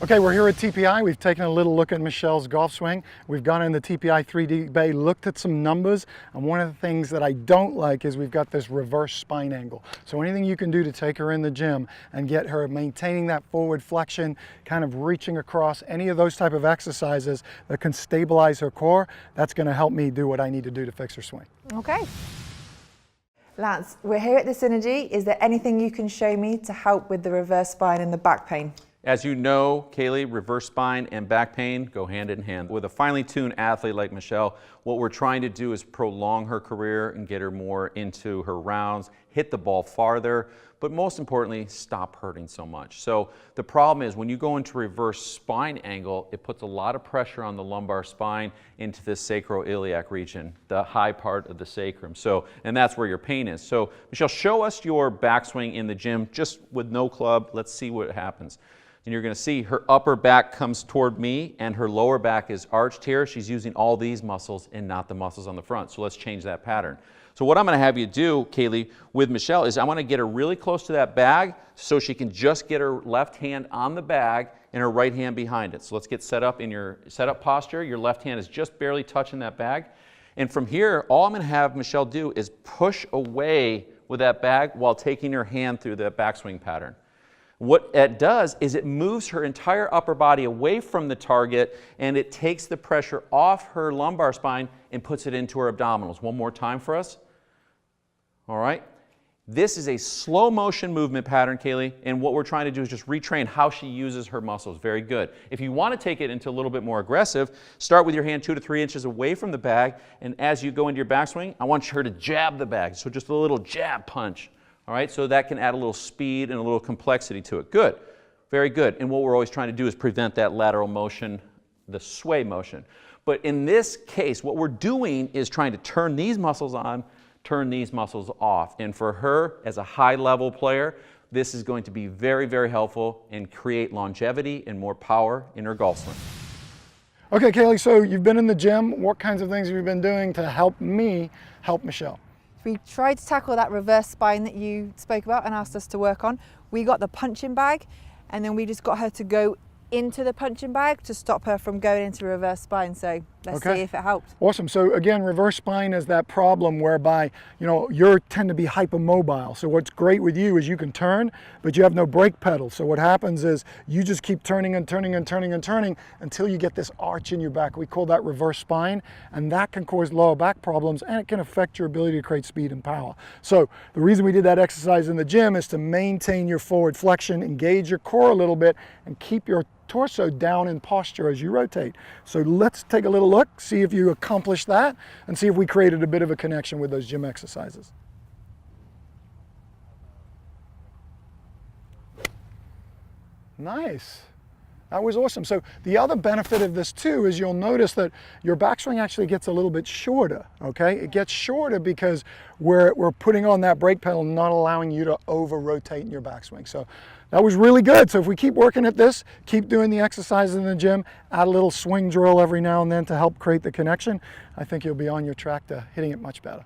Okay, we're here at TPI. We've taken a little look at Michelle's golf swing. We've gone in the TPI 3D bay, looked at some numbers, and one of the things that I don't like is we've got this reverse spine angle. So anything you can do to take her in the gym and get her maintaining that forward flexion, kind of reaching across, any of those type of exercises that can stabilize her core, that's going to help me do what I need to do to fix her swing. Okay. Lance, we're here at the Synergy. Is there anything you can show me to help with the reverse spine and the back pain? As you know, Kaylee, reverse spine and back pain go hand in hand. With a finely tuned athlete like Michelle, what we're trying to do is prolong her career and get her more into her rounds, hit the ball farther, but most importantly, stop hurting so much. So the problem is when you go into reverse spine angle, it puts a lot of pressure on the lumbar spine into the sacroiliac region, the high part of the sacrum. So, and that's where your pain is. So Michelle, show us your backswing in the gym, just with no club. Let's see what happens. And you're going to see her upper back comes toward me and her lower back is arched here. She's using all these muscles and not the muscles on the front. So let's change that pattern. So what I'm going to have you do, Kaylee, with Michelle is I want to get her really close to that bag so she can just get her left hand on the bag and her right hand behind it. So let's get set up in your setup posture. Your left hand is just barely touching that bag. And from here, all I'm going to have Michelle do is push away with that bag while taking her hand through the backswing pattern. What it does is it moves her entire upper body away from the target and it takes the pressure off her lumbar spine and puts it into her abdominals. One more time for us. All right. This is a slow motion movement pattern, Kaylee, and what we're trying to do is just retrain how she uses her muscles. Very good. If you want to take it into a little bit more aggressive, start with your hand 2 to 3 inches away from the bag, and as you go into your backswing, I want her to jab the bag. So just a little jab punch. All right, so that can add a little speed and a little complexity to it. Good, very good. And what we're always trying to do is prevent that lateral motion, the sway motion. But in this case, what we're doing is trying to turn these muscles on, turn these muscles off. And for her, as a high-level player, this is going to be very, very helpful and create longevity and more power in her golf swing. Okay, Kaylee, so you've been in the gym. What kinds of things have you been doing to help me help Michelle? We tried to tackle that reverse spine that you spoke about and asked us to work on. We got the punching bag and then we just got her to go into the punching bag to stop her from going into reverse spine. So let's see if it helped. Awesome. So again, reverse spine is that problem whereby, you tend to be hypermobile. So what's great with you is you can turn, but you have no brake pedal. So what happens is you just keep turning and turning and turning and turning until you get this arch in your back. We call that reverse spine, and that can cause lower back problems and it can affect your ability to create speed and power. So the reason we did that exercise in the gym is to maintain your forward flexion, engage your core a little bit, and keep your torso down in posture as you rotate. So let's take a little look, see if you accomplished that, and see if we created a bit of a connection with those gym exercises. Nice. That was awesome. So the other benefit of this too is you'll notice that your backswing actually gets a little bit shorter, okay? It gets shorter because we're putting on that brake pedal, not allowing you to over-rotate in your backswing. So that was really good. So if we keep working at this, keep doing the exercises in the gym, add a little swing drill every now and then to help create the connection, I think you'll be on your track to hitting it much better.